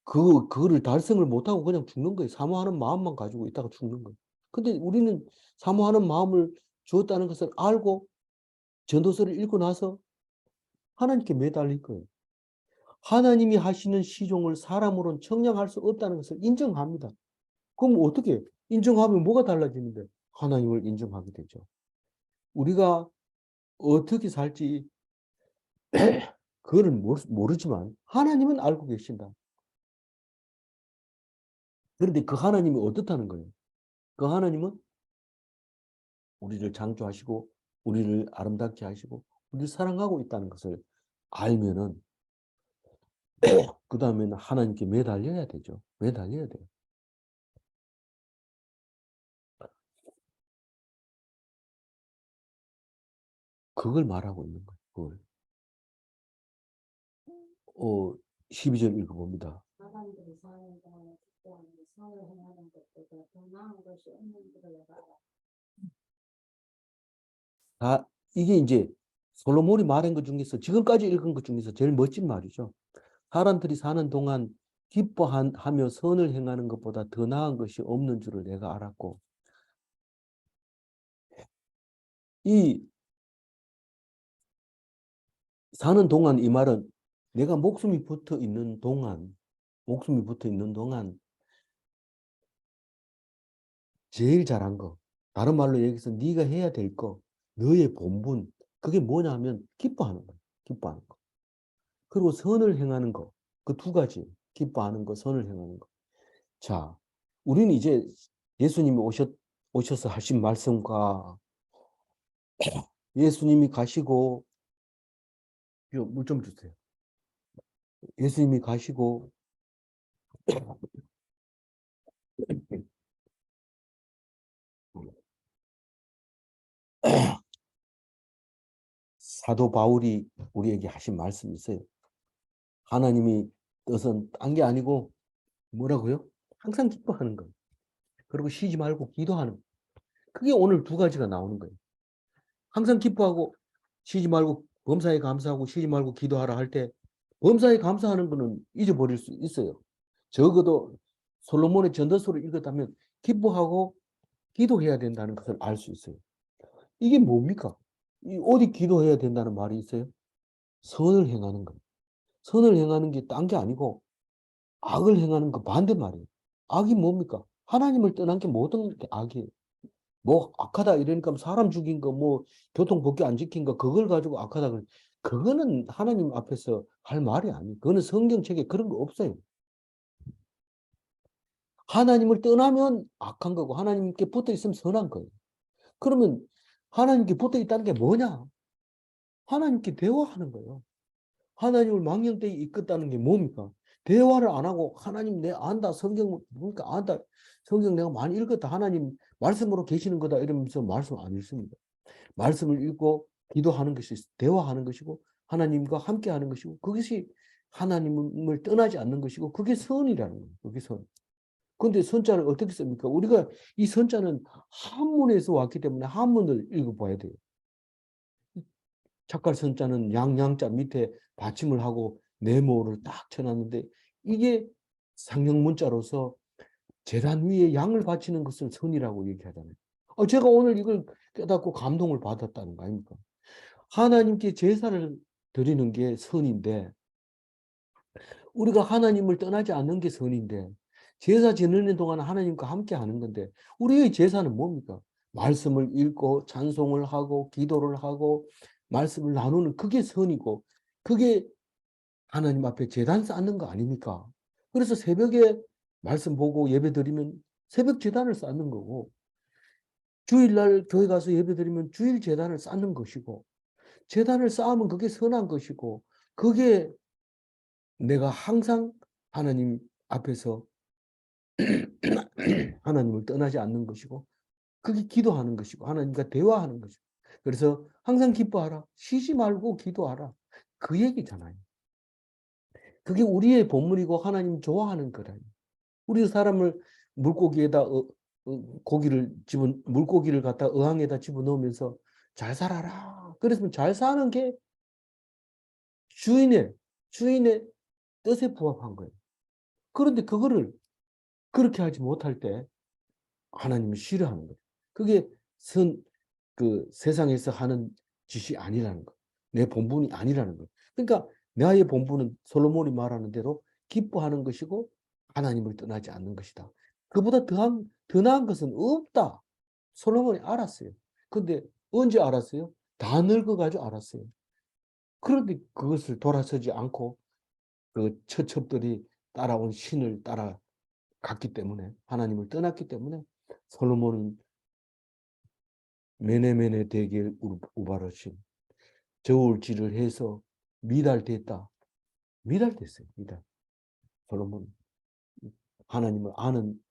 그거를 달성을 못하고 그냥 죽는 거예요. 사모하는 마음만 가지고 있다가 죽는 거예요. 근데 우리는 사모하는 마음을 주었다는 것을 알고 전도서를 읽고 나서 하나님께 매달릴 거예요. 하나님이 하시는 시종을 사람으로는 청량할 수 없다는 것을 인정합니다. 그럼 어떻게 인정하면 뭐가 달라지는데? 하나님을 인정하게 되죠. 우리가 어떻게 살지 그거는 모르지만 하나님은 알고 계신다. 그런데 그 하나님이 어떻다는 거예요? 그 하나님은 우리를 창조하시고 우리를 아름답게 하시고 우리를 사랑하고 있다는 것을 알면은 그 다음에는 하나님께 매달려야 되죠. 매달려야 돼요. 그걸 말하고 있는 거예요. 그걸. 12절 읽어봅니다. 사람들이 사는 동안에 기뻐하는 선을 행하는 것보다 더 나은 것이 없는 줄을 내가 알아. 이게 이제 솔로몬이 말한 것 중에서 지금까지 읽은 것 중에서 제일 멋진 말이죠. 사람들이 사는 동안 기뻐하며 선을 행하는 것보다 더 나은 것이 없는 줄을 내가 알았고 이 사는 동안 이 말은 내가 목숨이 붙어 있는 동안 제일 잘한 거 다른 말로 여기서 네가 해야 될 거 너의 본분 그게 뭐냐 하면 기뻐하는 거야. 기뻐하는 거. 그리고 선을 행하는 거. 그 두 가지. 기뻐하는 거, 선을 행하는 거. 자, 우리는 이제 예수님이 오셔서 하신 말씀과 예수님이 가시고 물 좀 주세요. 예수님이 가시고 사도 바울이 우리에게 하신 말씀이 있어요. 하나님이 뜻은 딴 게 아니고 뭐라고요? 항상 기뻐하는 거예요. 그리고 쉬지 말고 기도하는 거예요. 그게 오늘 두 가지가 나오는 거예요. 항상 기뻐하고 쉬지 말고 범사에 감사하고 쉬지 말고 기도하라 할 때 범사에 감사하는 거는 잊어버릴 수 있어요. 적어도 솔로몬의 전도서를 읽었다면 기뻐하고 기도해야 된다는 것을 알 수 있어요. 이게 뭡니까? 어디 기도해야 된다는 말이 있어요? 선을 행하는 거예요. 선을 행하는 게 딴 게 아니고 악을 행하는 거 반대 말이에요. 악이 뭡니까? 하나님을 떠난 게 모든 게 악이에요. 뭐 악하다 이러니까 사람 죽인 거, 뭐 교통법규 안 지킨 거 그걸 가지고 악하다 그래. 그거는 하나님 앞에서 할 말이 아니에요. 그거는 성경책에 그런 거 없어요. 하나님을 떠나면 악한 거고 하나님께 붙어 있으면 선한 거예요. 그러면 하나님께 붙어 있다는 게 뭐냐? 하나님께 대화하는 거예요. 하나님을 망령되이 이끌었다는 게 뭡니까? 대화를 안 하고 하나님 내 안다. 성경 보니까 안다. 성경 내가 많이 읽었다. 하나님 말씀으로 계시는 거다. 이러면서 말씀 안 읽습니다. 말씀을 읽고 기도하는 것이 대화하는 것이고 하나님과 함께 하는 것이고 그것이 하나님을 떠나지 않는 것이고 그게 선이라는 거예요. 그게 선. 그런데 선자를 어떻게 씁니까? 우리가 이 선자는 한문에서 왔기 때문에 한문을 읽어봐야 돼요. 착갈 선자는 양양자 밑에 받침을 하고 네모를 딱 쳐놨는데 이게 상형 문자로서 제단 위에 양을 바치는 것을 선이라고 얘기하잖아요. 제가 오늘 이걸 깨닫고 감동을 받았다는 거 아닙니까? 하나님께 제사를 드리는 게 선인데 우리가 하나님을 떠나지 않는 게 선인데 제사 지내는 동안 하나님과 함께 하는 건데 우리의 제사는 뭡니까? 말씀을 읽고 찬송을 하고 기도를 하고 말씀을 나누는 그게 선이고 그게 하나님 앞에 제단 쌓는 거 아닙니까? 그래서 새벽에 말씀 보고 예배 드리면 새벽 제단을 쌓는 거고 주일날 교회 가서 예배 드리면 주일 제단을 쌓는 것이고 제단을 쌓으면 그게 선한 것이고 그게 내가 항상 하나님 앞에서 하나님을 떠나지 않는 것이고 그게 기도하는 것이고 하나님과 대화하는 것이고. 그래서 항상 기뻐하라. 쉬지 말고 기도하라. 그 얘기잖아요. 그게 우리의 본문이고 하나님 좋아하는 거라요. 우리 사람을 물고기에다 물고기를 갖다 어항에다 집어넣으면서 잘 살아라. 그랬으면 잘 사는 게 주인의 뜻에 부합한 거예요. 그런데 그거를 그렇게 하지 못할 때 하나님이 싫어하는 거예요. 그게 세상에서 하는 짓이 아니라는 거. 내 본분이 아니라는 거. 그러니까 나의 본분은 솔로몬이 말하는 대로 기뻐하는 것이고 하나님을 떠나지 않는 것이다. 그보다 더 나은 것은 없다. 솔로몬이 알았어요. 근데 언제 알았어요? 다 늙어가지고 알았어요. 그런데 그것을 돌아서지 않고 그 처첩들이 따라온 신을 따라갔기 때문에 하나님을 떠났기 때문에 솔로몬은 메네메네 대길 우바르심 저울질을 해서 미달됐다. 미달됐어요. 미달. 솔로몬 하나님을 아는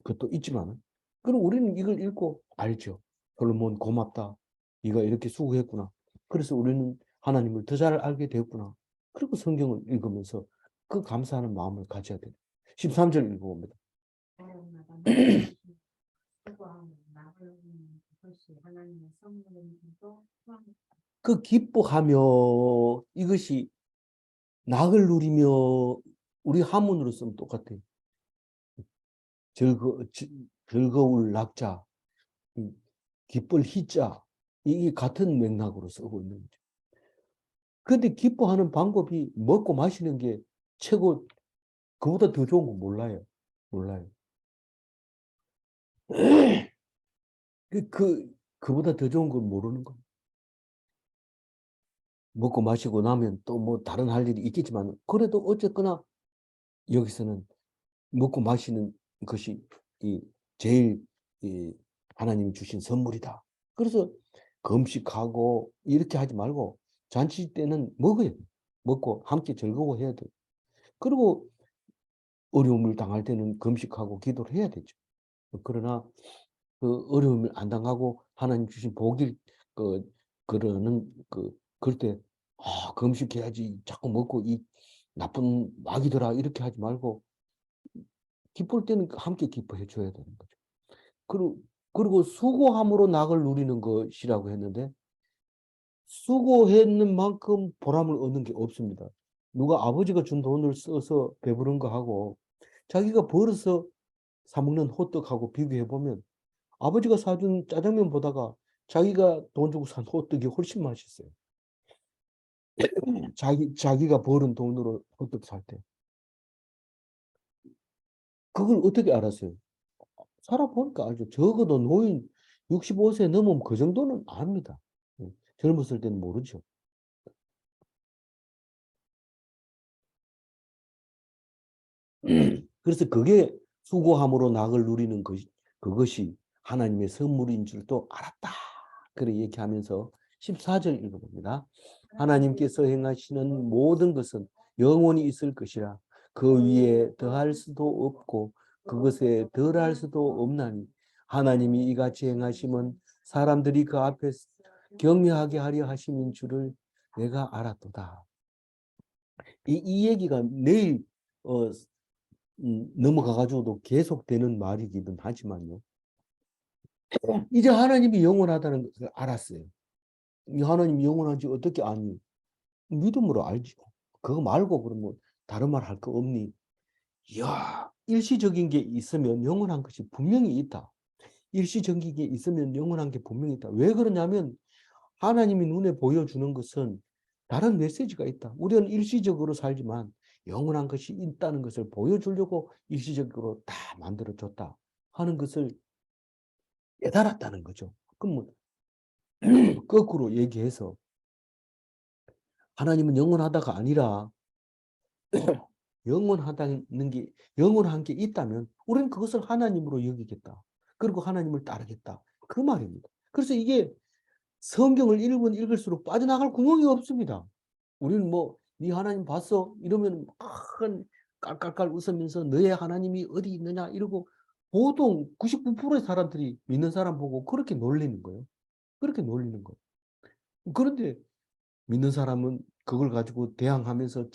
것도 있지만 그럼 우리는 이걸 읽고 알죠. 솔로몬 고맙다. 네가 이렇게 수고했구나. 그래서 우리는 하나님을 더 잘 알게 되었구나. 그리고 성경을 읽으면서 그 감사하는 마음을 가져야 돼요. 13절 읽어봅니다. 사람마다 수고하는 나를 그것이 하나님의 선물임도 그 기뻐하며 이것이 낙을 누리며 우리 한문으로 쓰면 똑같아요. 즐거울 낙자, 기쁠 희자 이게 같은 맥락으로 쓰고 있는 거죠. 그런데 기뻐하는 방법이 먹고 마시는 게 최고 그보다 더 좋은 거 몰라요. 몰라요. 그보다 더 좋은 건 모르는 거. 먹고 마시고 나면 또 뭐 다른 할 일이 있겠지만 그래도 어쨌거나 여기서는 먹고 마시는 것이 제일 하나님이 주신 선물이다. 그래서 금식하고 이렇게 하지 말고 잔치 때는 먹어야 돼. 먹고 함께 즐거워해야 돼. 그리고 어려움을 당할 때는 금식하고 기도를 해야 되죠. 그러나 그 어려움을 안 당하고 하나님 주신 복일 그럴 때 금식해야지 자꾸 먹고 이 나쁜 마귀더라 이렇게 하지 말고 기쁠 때는 함께 기뻐해 줘야 되는 거죠. 그리고 수고함으로 낙을 누리는 것이라고 했는데 수고했는 만큼 보람을 얻는 게 없습니다. 누가 아버지가 준 돈을 써서 배부른 거 하고 자기가 벌어서 사 먹는 호떡하고 비교해 보면 아버지가 사준 짜장면 보다가 자기가 돈 주고 산 호떡이 훨씬 맛있어요. 자기가 벌은 돈으로 호떡 살 때. 그걸 어떻게 알았어요? 살아보니까 알죠. 적어도 노인 65세 넘으면 그 정도는 압니다. 젊었을 때는 모르죠. 그래서 그게 수고함으로 낙을 누리는 그것이 하나님의 선물인 줄도 알았다. 그렇게 얘기하면서 14절 읽어봅니다. 하나님께서 행하시는 모든 것은 영원히 있을 것이라 그 위에 더할 수도 없고 그것에 덜할 수도 없나니 하나님이 이같이 행하심은 사람들이 그 앞에 경외하게 하려 하심인 줄을 내가 알았도다. 이 얘기가 내일 넘어가가지고도 계속되는 말이기는 하지만요. 이제 하나님이 영원하다는 것을 알았어요. 이 하나님이 영원한지 어떻게 아니? 믿음으로 알죠. 그거 말고 그러면 다른 말 할 거 없니? 이야, 일시적인 게 있으면 영원한 것이 분명히 있다. 일시적인 게 있으면 영원한 게 분명히 있다. 왜 그러냐면 하나님이 눈에 보여주는 것은 다른 메시지가 있다. 우리는 일시적으로 살지만 영원한 것이 있다는 것을 보여주려고 일시적으로 다 만들어줬다 하는 것을 깨달았다는 거죠. 그럼 거꾸로 얘기해서 하나님은 영원하다가 아니라 영원한 게 있다면 우리는 그것을 하나님으로 여기겠다. 그리고 하나님을 따르겠다. 그 말입니다. 그래서 이게 성경을 읽으면 읽을수록 빠져나갈 구멍이 없습니다. 우리는 네 하나님 봤어? 이러면 깔깔깔 웃으면서 너의 하나님이 어디 있느냐 이러고 보통 99%의 사람들이 믿는 사람 보고 그렇게 놀리는 거예요. 그렇게 놀리는 거예요. 그런데 믿는 사람은 그걸 가지고 대항하면서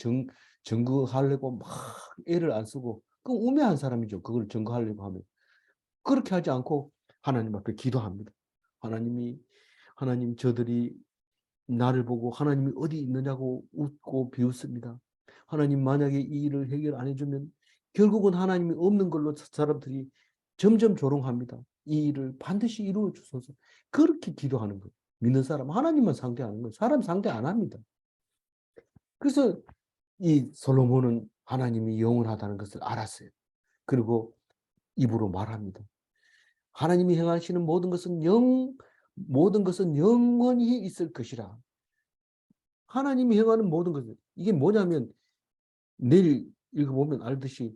증거하려고 막 애를 안 쓰고 그 우매한 사람이죠. 그걸 증거하려고 하면. 그렇게 하지 않고 하나님 앞에 기도합니다. 하나님 저들이 나를 보고 하나님이 어디 있느냐고 웃고 비웃습니다. 하나님 만약에 이 일을 해결 안 해주면 결국은 하나님이 없는 걸로 사람들이 점점 조롱합니다. 이 일을 반드시 이루어 주소서. 그렇게 기도하는 거예요. 믿는 사람 하나님만 상대하는 거예요. 사람 상대 안 합니다. 그래서 이 솔로몬은 하나님이 영원하다는 것을 알았어요. 그리고 입으로 말합니다. 하나님이 행하시는 모든 것은 영원히 있을 것이라. 하나님이 행하는 모든 것은 이게 뭐냐면 내일 읽어보면 알듯이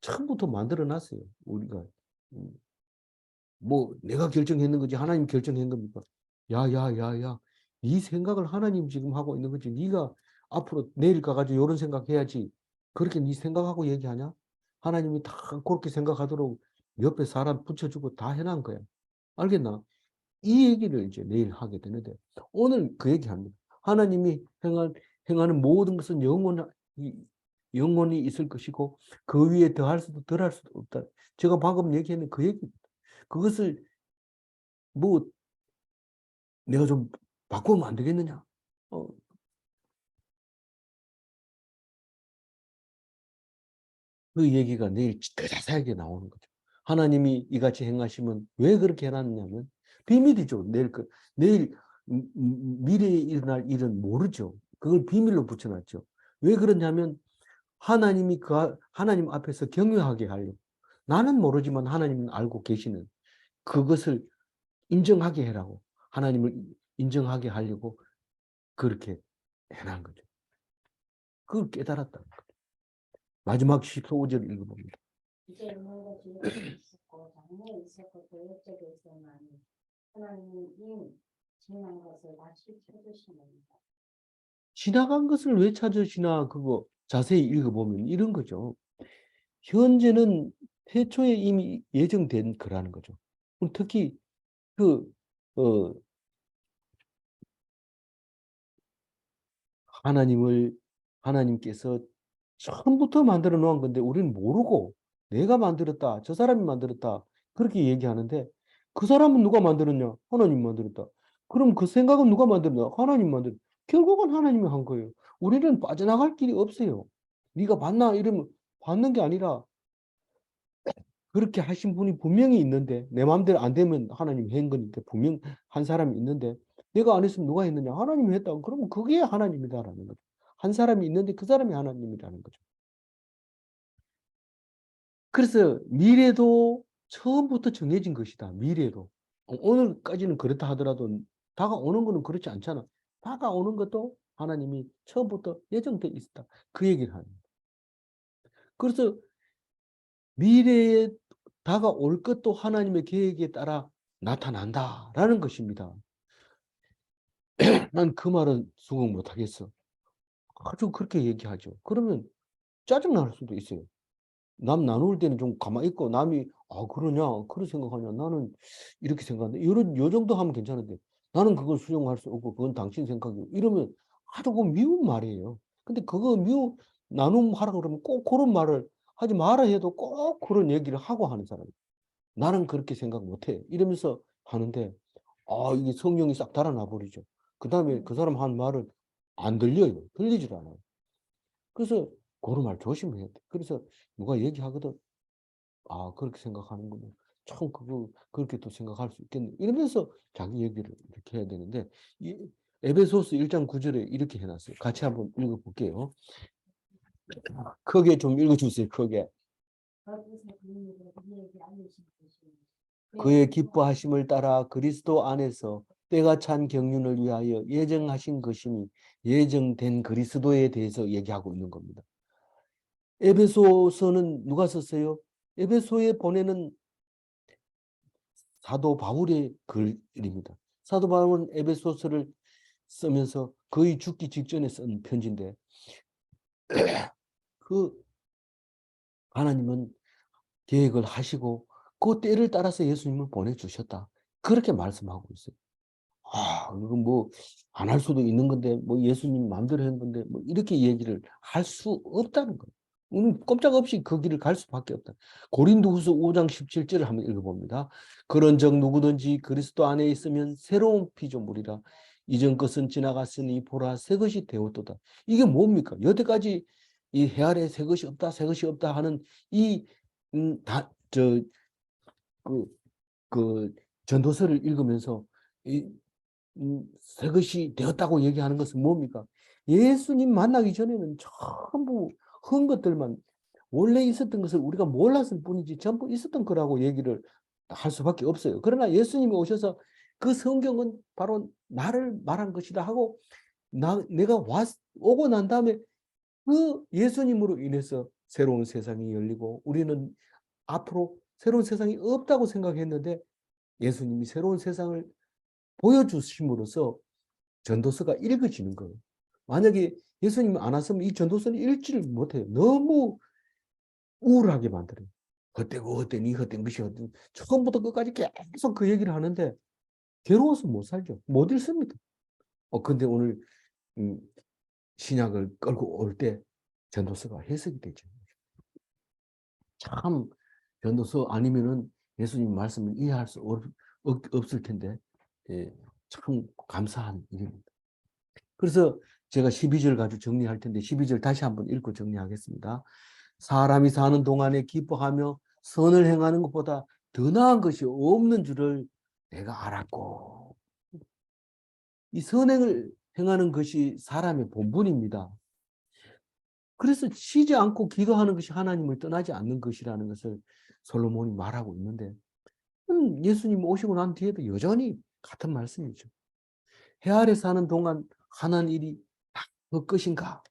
처음부터 만들어 놨어요. 우리가 뭐 내가 결정했는 거지 하나님 결정한 겁니까? 야야야야 네 생각을 하나님 지금 하고 있는 거지. 네가 앞으로 내일 가가지고 이런 생각해야지. 그렇게 네 생각하고 얘기하냐? 하나님이 다 그렇게 생각하도록 옆에 사람 붙여주고 다 해놓은 거야. 알겠나? 이 얘기를 이제 내일 하게 되는데 오늘 그 얘기합니다. 하나님이 행하는 모든 것은 영원히 있을 것이고 그 위에 더할 수도 덜할 수도 없다. 제가 방금 얘기했는 그 얘기입니다. 그것을 뭐 내가 좀 바꾸면 안 되겠느냐? 어, 그 얘기가 내일 더 자세하게 나오는 거죠. 하나님이 이같이 행하시면 왜 그렇게 해놨냐면 비밀이죠. 내일 미래에 일어날 일은 모르죠. 그걸 비밀로 붙여놨죠. 왜 그러냐면 하나님 앞에서 경외하게 하려고. 나는 모르지만 하나님은 알고 계시는 그것을 인정하게 해라고. 하나님을 인정하게 하려고 그렇게 해놓은 거죠. 그걸 깨달았다. 마지막 15절 읽어봅니다. 이제 뭔가 기록이 있었고 장래 있었고 또 옆쪽에 있었나니 하나님이 이미 지난 것을 다시 찾으시느니라. 지나간 것을 왜 찾으시나 그거 자세히 읽어보면 이런 거죠. 현재는 태초에 이미 예정된 거라는 거죠. 특히 그 어, 하나님께서 처음부터 만들어 놓은 건데 우리는 모르고 내가 만들었다, 저 사람이 만들었다 그렇게 얘기하는데 그 사람은 누가 만들었냐? 하나님 만들었다. 그럼 그 생각은 누가 만들었냐? 하나님 만들었다. 결국은 하나님이 한 거예요. 우리는 빠져나갈 길이 없어요. 네가 봤나? 이러면 받는 게 아니라 그렇게 하신 분이 분명히 있는데 내 마음대로 안 되면 하나님이 한 거니까 분명 한 사람이 있는데 내가 안 했으면 누가 했느냐? 하나님이 했다고. 그러면 그게 하나님이다라는 거죠. 한 사람이 있는데 그 사람이 하나님이라는 거죠. 그래서 미래도 처음부터 정해진 것이다. 미래도. 오늘까지는 그렇다 하더라도 다가오는 거는 그렇지 않잖아. 다가오는 것도 하나님이 처음부터 예정돼 있었다. 그 얘기를 하는 거예요. 그래서 미래에 다가올 것도 하나님의 계획에 따라 나타난다라는 것입니다. 난 그 말은 수긍 못 하겠어. 아주 그렇게 얘기하죠. 그러면 짜증날 수도 있어요. 남 나눌 때는 좀 가만히 있고 남이 그러냐 그런 생각하냐 나는 이렇게 생각하는데 요 정도 하면 괜찮은데 나는 그걸 수용할 수 없고 그건 당신 생각이고 이러면 아주 그 미운 말이에요. 근데 그거 나눔하라 그러면 꼭 그런 말을 하지 마라 해도 꼭 그런 얘기를 하고 하는 사람. 나는 그렇게 생각 못해. 이러면서 하는데, 이게 성령이 싹 달아나 버리죠. 그 다음에 그 사람 한 말은 안 들려요. 들리질 않아요. 그래서 그런 말 조심해야 돼. 그래서 누가 얘기하거든. 그렇게 생각하는구나. 참, 그렇게 또 생각할 수 있겠네. 이러면서 자기 얘기를 이렇게 해야 되는데, 이 에베소스 1장 9절에 이렇게 해놨어요. 같이 한번 읽어볼게요. 크게 좀 읽어주세요. 크게. 거기서 그님이 우리에게 알려신 것이 그의 기뻐하심을 따라 그리스도 안에서 때가 찬 경륜을 위하여 예정하신 것이니 예정된 그리스도에 대해서 얘기하고 있는 겁니다. 에베소서는 누가 썼어요? 에베소에 보내는 사도 바울의 글입니다. 사도 바울은 에베소서를 쓰면서 거의 죽기 직전에 쓴 편지인데 그 하나님은 계획을 하시고 그 때를 따라서 예수님을 보내주셨다. 그렇게 말씀하고 있어요. 이건 뭐 안 할 수도 있는 건데 뭐 예수님 마음대로 하는 건데 뭐 이렇게 얘기를 할 수 없다는 거예요. 꼼짝없이 그 길을 갈 수밖에 없다. 고린도후서 5장 17절을 한번 읽어봅니다. 그런즉 누구든지 그리스도 안에 있으면 새로운 피조물이라. 이전 것은 지나갔으니 보라 새 것이 되었도다. 이게 뭡니까? 여태까지 이 해 아래 새 것이 없다, 새 것이 없다 하는 이 그, 그 전도서를 읽으면서 새 것이 되었다고 얘기하는 것은 뭡니까? 예수님 만나기 전에는 전부 흔 것들만 원래 있었던 것을 우리가 몰랐을 뿐이지 전부 있었던 거라고 얘기를 할 수밖에 없어요. 그러나 예수님이 오셔서 그 성경은 바로 나를 말한 것이다 하고 내가 오고 난 다음에 그 예수님으로 인해서 새로운 세상이 열리고 우리는 앞으로 새로운 세상이 없다고 생각했는데 예수님이 새로운 세상을 보여주심으로써 전도서가 읽어지는 거예요. 만약에 예수님이 안 왔으면 이 전도서는 읽지를 못해요. 너무 우울하게 만들어요. 헛되고 헛되니 헛된 것이 헛된 처음부터 끝까지 계속 그 얘기를 하는데 괴로워서 못 살죠. 못 읽습니다. 근데 오늘 신약을 끌고 올 때 전도서가 해석이 되죠. 참 전도서 아니면은 예수님 말씀을 이해할 수 없을 텐데 참 감사한 일입니다. 그래서 제가 12절 가지고 정리할 텐데 12절 다시 한번 읽고 정리하겠습니다. 사람이 사는 동안에 기뻐하며 선을 행하는 것보다 더 나은 것이 없는 줄을 내가 알았고. 이 선행을 행하는 것이 사람의 본분입니다. 그래서 쉬지 않고 기도하는 것이 하나님을 떠나지 않는 것이라는 것을 솔로몬이 말하고 있는데 예수님 오시고 난 뒤에도 여전히 같은 말씀이죠. 해 아래 사는 동안 하는 일이 다 헛것인가?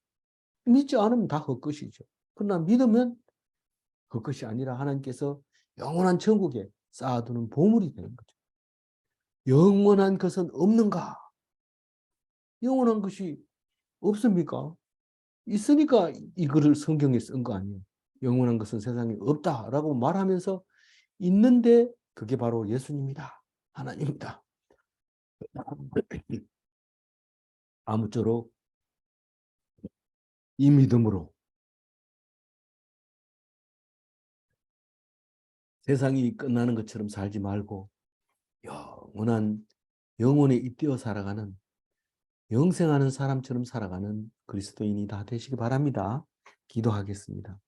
믿지 않으면 다 헛것이죠. 그러나 믿으면 헛것이 아니라 하나님께서 영원한 천국에 쌓아두는 보물이 되는 거죠. 영원한 것은 없는가? 영원한 것이 없습니까? 있으니까 이거를 성경에 쓴 거 아니에요. 영원한 것은 세상에 없다라고 말하면서 있는데 그게 바로 예수님이다. 하나님이다. 아무쪼록 이 믿음으로 세상이 끝나는 것처럼 살지 말고 영원에 잇대어 살아가는 영생하는 사람처럼 살아가는 그리스도인이 다 되시기 바랍니다. 기도하겠습니다.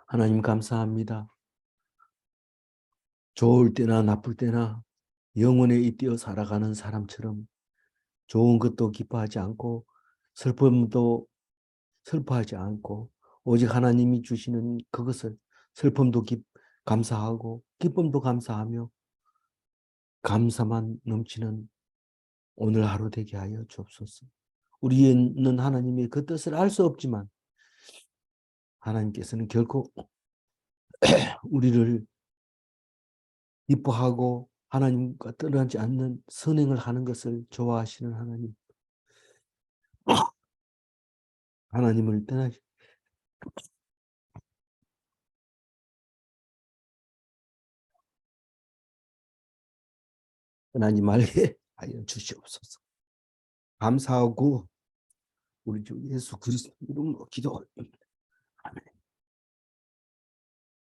하나님 감사합니다. 좋을 때나 나쁠 때나 영원에 잇대어 살아가는 사람처럼 좋은 것도 기뻐하지 않고 슬픔도 슬퍼하지 않고 오직 하나님이 주시는 그것을 슬픔도 감사하고 기쁨도 감사하며 감사만 넘치는 오늘 하루 되게 하여 주옵소서. 우리는 하나님의 그 뜻을 알 수 없지만 하나님께서는 결코 우리를 기뻐하고 하나님과 떠나지 않는 선행을 하는 것을 좋아하시는 하나님. 하나님을 떠나지 떠나지 말게 하여 주시옵소서. 감사하고 우리 주 예수 그리스도 이름으로 기도합니다. 아멘.